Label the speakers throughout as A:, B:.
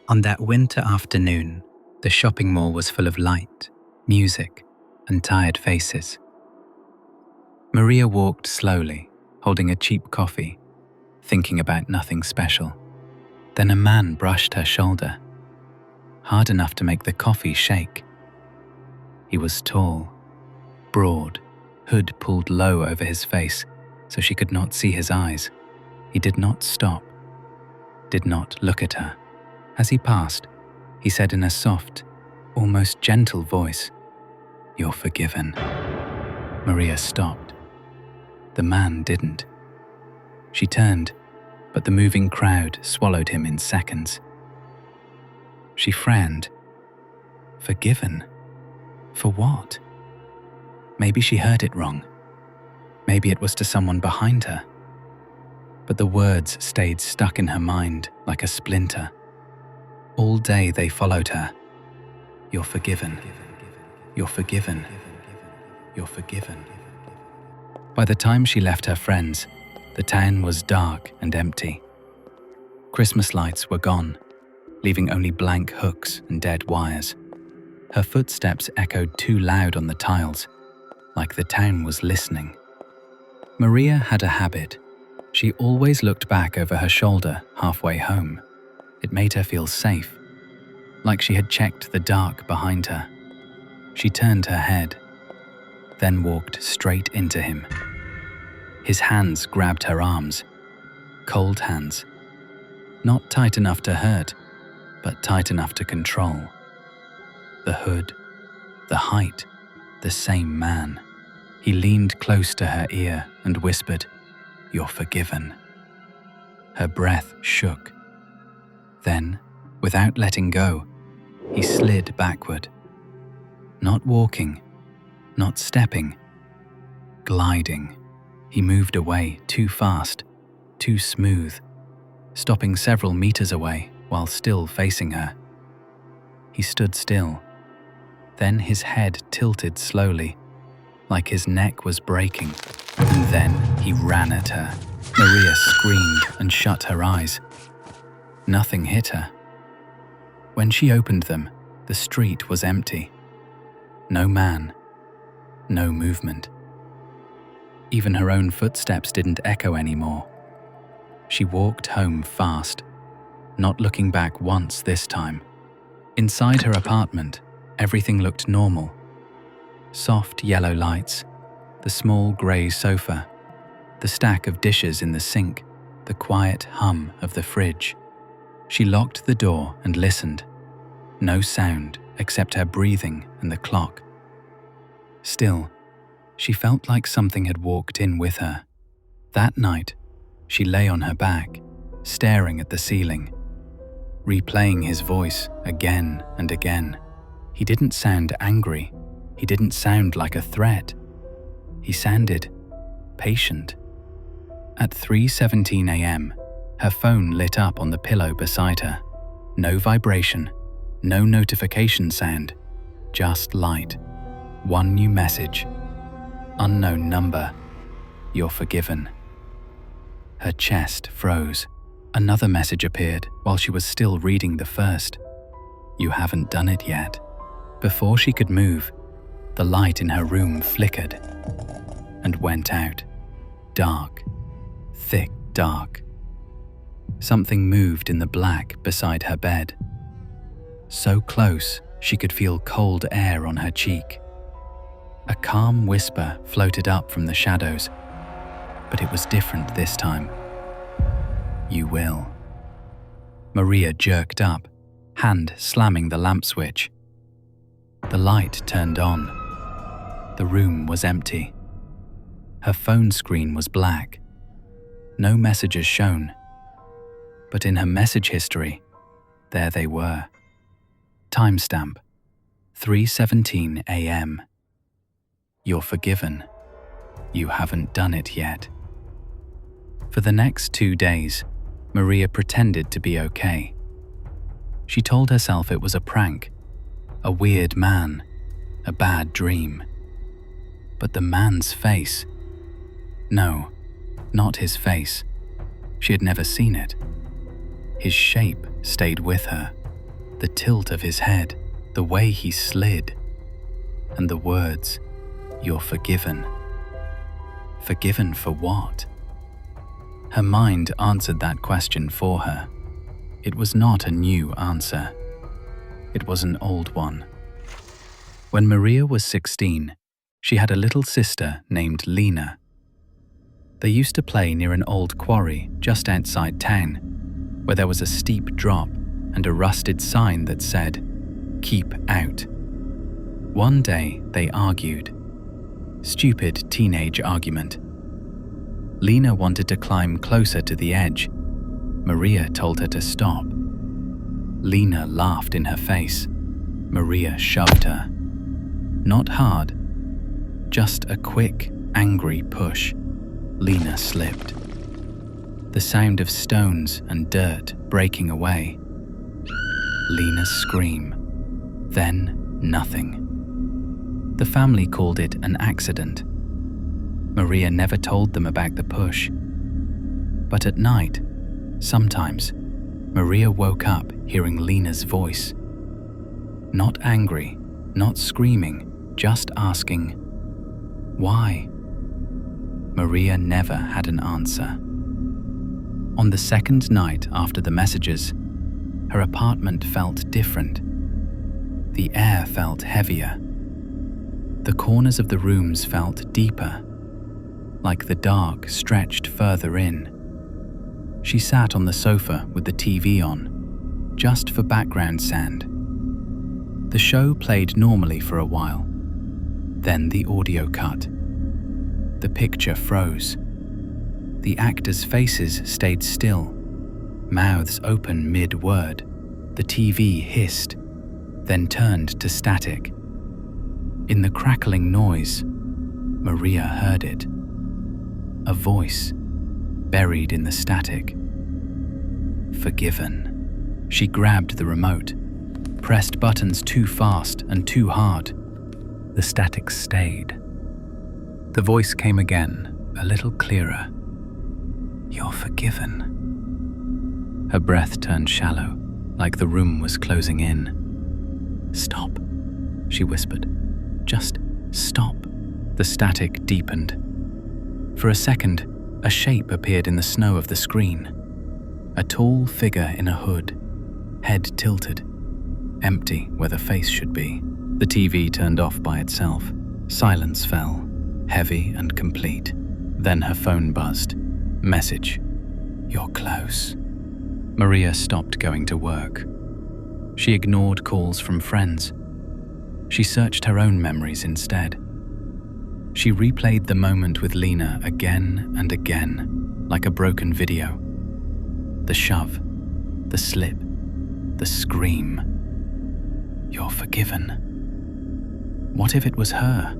A: On that winter afternoon, the shopping mall was full of light, music, and tired faces. Maria walked slowly, holding a cheap coffee, thinking about nothing special. Then a man brushed her shoulder, hard enough to make the coffee shake. He was tall, broad, hood pulled low over his face so she could not see his eyes. He did not stop, did not look at her. As he passed, he said in a soft, almost gentle voice, "You're forgiven." Maria stopped. The man didn't. She turned, but the moving crowd swallowed him in seconds. She frowned. Forgiven? For what? Maybe she heard it wrong. Maybe it was to someone behind her. But the words stayed stuck in her mind like a splinter. All day they followed her. You're forgiven. You're forgiven. You're forgiven. By the time she left her friends, the town was dark and empty. Christmas lights were gone, leaving only blank hooks and dead wires. Her footsteps echoed too loud on the tiles, like the town was listening. Maria had a habit. She always looked back over her shoulder halfway home. It made her feel safe, like she had checked the dark behind her. She turned her head, then walked straight into him. His hands grabbed her arms, cold hands, not tight enough to hurt, but tight enough to control. The hood, the height, the same man. He leaned close to her ear and whispered, "You're forgiven." Her breath shook. Then, without letting go, he slid backward. Not walking, not stepping, gliding. He moved away too fast, too smooth, stopping several meters away while still facing her. He stood still. Then his head tilted slowly, like his neck was breaking, and then he ran at her. Maria screamed and shut her eyes. Nothing hit her. When she opened them, the street was empty. No man, no movement. Even her own footsteps didn't echo anymore. She walked home fast, not looking back once this time. Inside her apartment, everything looked normal. Soft yellow lights, the small grey sofa, the stack of dishes in the sink, the quiet hum of the fridge. She locked the door and listened. No sound except her breathing and the clock. Still, she felt like something had walked in with her. That night, she lay on her back, staring at the ceiling, replaying his voice again and again. He didn't sound angry. He didn't sound like a threat. He sounded patient. At 3:17 a.m., her phone lit up on the pillow beside her. No vibration, no notification sound, just light. One new message. Unknown number. You're forgiven. Her chest froze. Another message appeared while she was still reading the first. You haven't done it yet. Before she could move, the light in her room flickered and went out. Dark, thick dark. Something moved in the black beside her bed. So close, she could feel cold air on her cheek. A calm whisper floated up from the shadows, but it was different this time. You will. Maria jerked up, hand slamming the lamp switch. The light turned on. The room was empty. Her phone screen was black. No messages shown. But in her message history, there they were. Timestamp, 3:17 a.m. You're forgiven. You haven't done it yet. For the next 2 days, Maria pretended to be okay. She told herself it was a prank, a weird man, a bad dream. But the man's face... No, not his face. She had never seen it. His shape stayed with her, The tilt of his head, the way he slid, and the words, "You're forgiven." Forgiven for what? Her mind answered that question for her. It was not a new answer. It was an old one. When Maria was 16, she had a little sister named Lena. They used to play near an old quarry just outside town, where there was a steep drop and a rusted sign that said, "Keep out." One day they argued. Stupid teenage argument. Lena wanted to climb closer to the edge. Maria told her to stop. Lena laughed in her face. Maria shoved her. Not hard, just a quick, angry push. Lena slipped. The sound of stones and dirt breaking away. Lena's scream. Then nothing. The family called it an accident. Maria never told them about the push. But at night, sometimes, Maria woke up hearing Lena's voice. Not angry, not screaming, just asking, "Why?" Maria never had an answer. On the second night after the messages, her apartment felt different. The air felt heavier. The corners of the rooms felt deeper, like the dark stretched further in. She sat on the sofa with the TV on, just for background sound. The show played normally for a while. Then the audio cut. The picture froze. The actors' faces stayed still, mouths open mid-word. The TV hissed, then turned to static. In the crackling noise, Maria heard it. A voice, buried in the static. Forgiven. She grabbed the remote, pressed buttons too fast and too hard. The static stayed. The voice came again, a little clearer. "You're forgiven." Her breath turned shallow, like the room was closing in. "Stop," she whispered. "Just stop." The static deepened. For a second, a shape appeared in the snow of the screen. A tall figure in a hood, head tilted, empty where the face should be. The TV turned off by itself. Silence fell, heavy and complete. Then her phone buzzed. Message. "You're close." Maria stopped going to work. She ignored calls from friends. She searched her own memories instead. She replayed the moment with Lena again and again, like a broken video. The shove, the slip, the scream. "You're forgiven." What if it was her?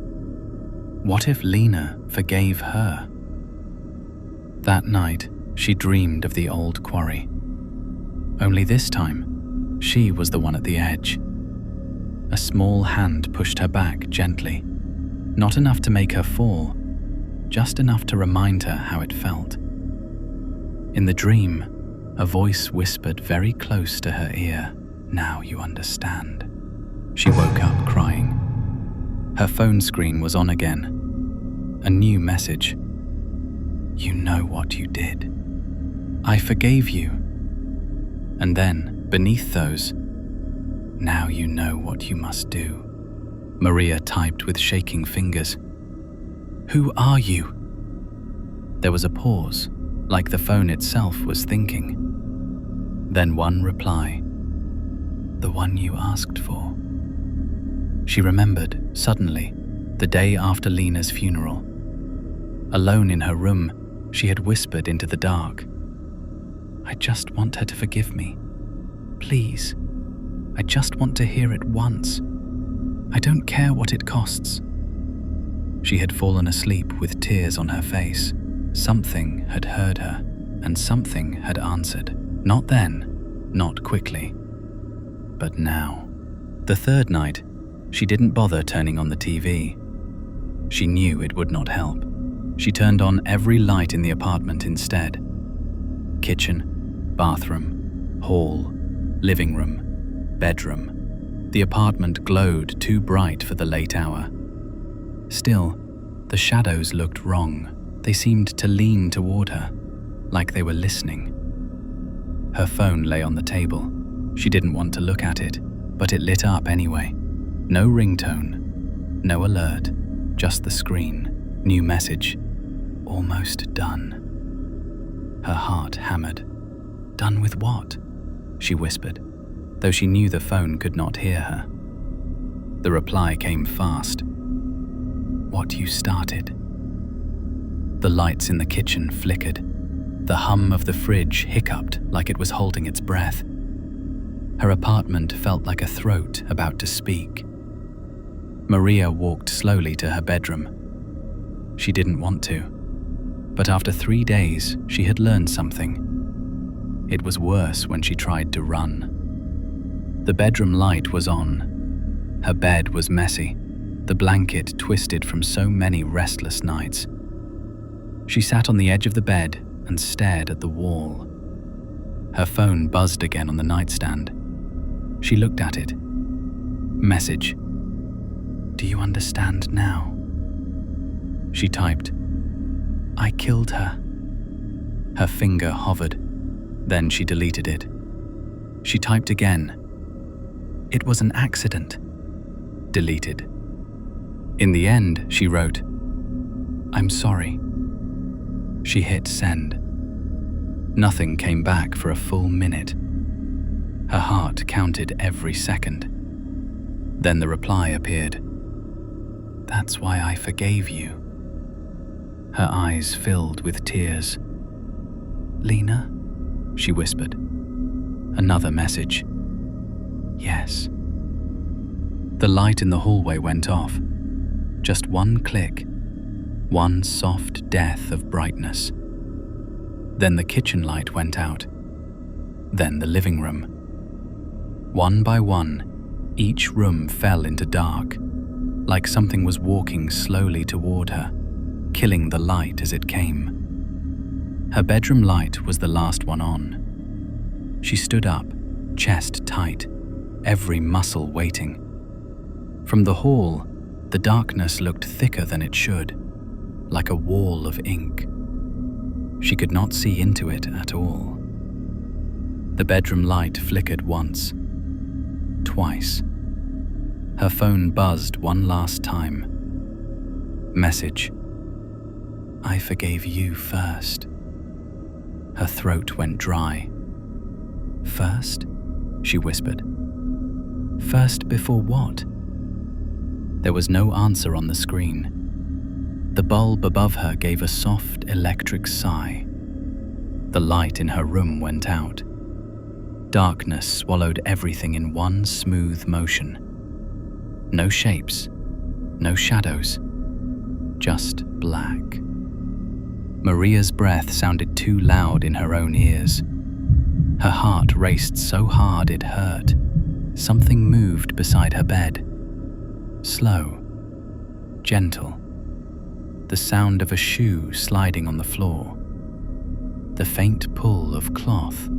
A: What if Lena forgave her? That night, she dreamed of the old quarry. Only this time, she was the one at the edge. A small hand pushed her back gently. Not enough to make her fall, just enough to remind her how it felt. In the dream, a voice whispered very close to her ear, "Now you understand." She woke up crying. Her phone screen was on again. A new message. "You know what you did. I forgave you." And then, beneath those, "Now you know what you must do." Maria typed with shaking fingers. "Who are you?" There was a pause, like the phone itself was thinking. Then one reply. "The one you asked for." She remembered, suddenly, the day after Lena's funeral. Alone in her room, she had whispered into the dark, "I just want her to forgive me. Please. I just want to hear it once. I don't care what it costs." She had fallen asleep with tears on her face. Something had heard her, and something had answered. Not then, not quickly, but now. The third night, she didn't bother turning on the TV. She knew it would not help. She turned on every light in the apartment instead. Kitchen, bathroom, hall, living room. bedroom. The apartment glowed too bright for the late hour. Still, the shadows looked wrong. They seemed to lean toward her, like they were listening. Her phone lay on the table. She didn't want to look at it, but it lit up anyway. No ringtone, no alert, just the screen. New message. Almost done. Her heart hammered. Done with what? She whispered, though she knew the phone could not hear her. The reply came fast. What you started. The lights in the kitchen flickered. The hum of the fridge hiccuped like it was holding its breath. Her apartment felt like a throat about to speak. Maria walked slowly to her bedroom. She didn't want to, but after 3 days, she had learned something. It was worse when she tried to run. The bedroom light was on. Her bed was messy, the blanket twisted from so many restless nights. She sat on the edge of the bed and stared at the wall. Her phone buzzed again on the nightstand. She looked at it. Message. Do you understand now? She typed, I killed her. Her finger hovered. Then she deleted it. She typed again. It was an accident. Deleted. In the end, she wrote, I'm sorry. She hit send. Nothing came back for a full minute. Her heart counted every second. Then the reply appeared. That's why I forgave you. Her eyes filled with tears. Lena? She whispered. Another message. Yes. The light in the hallway went off. Just one click. One soft death of brightness. Then the kitchen light went out. Then the living room. One by one, each room fell into dark, like something was walking slowly toward her, killing the light as it came. Her bedroom light was the last one on. She stood up, chest tight, every muscle waiting. From the hall, the darkness looked thicker than it should, like a wall of ink. She could not see into it at all. The bedroom light flickered once, twice. Her phone buzzed one last time. Message. I forgave you first. Her throat went dry. First? She whispered. First before what? There was no answer on the screen. The bulb above her gave a soft electric sigh. The light in her room went out. Darkness swallowed everything in one smooth motion. No shapes, no shadows, just black. Maria's breath sounded too loud in her own ears. Her heart raced so hard it hurt. Something moved beside her bed. Slow, gentle. The sound of a shoe sliding on the floor. The faint pull of cloth.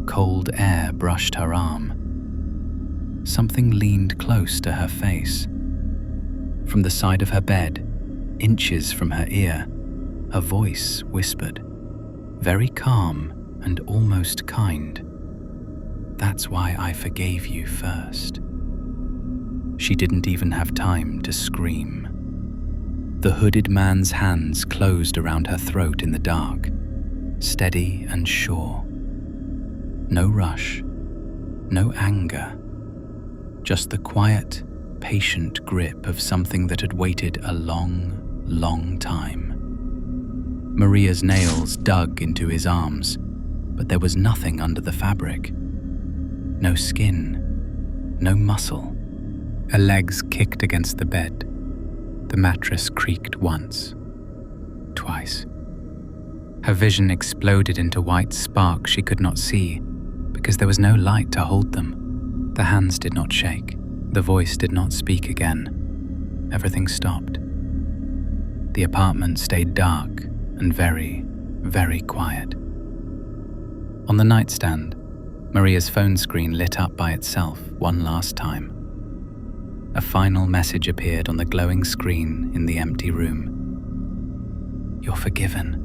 A: Cold air brushed her arm. Something leaned close to her face. From the side of her bed, inches from her ear, a voice whispered, very calm and almost kind. That's why I forgave you first. She didn't even have time to scream. The hooded man's hands closed around her throat in the dark, steady and sure. No rush, no anger, just the quiet, patient grip of something that had waited a long, long time. Maria's nails dug into his arms, but there was nothing under the fabric. No skin, no muscle. Her legs kicked against the bed. The mattress creaked once, twice. Her vision exploded into white sparks she could not see because there was no light to hold them. The hands did not shake. The voice did not speak again. Everything stopped. The apartment stayed dark and very, very quiet. On the nightstand, Maria's phone screen lit up by itself one last time. A final message appeared on the glowing screen in the empty room. "You're forgiven."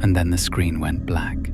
A: And then the screen went black.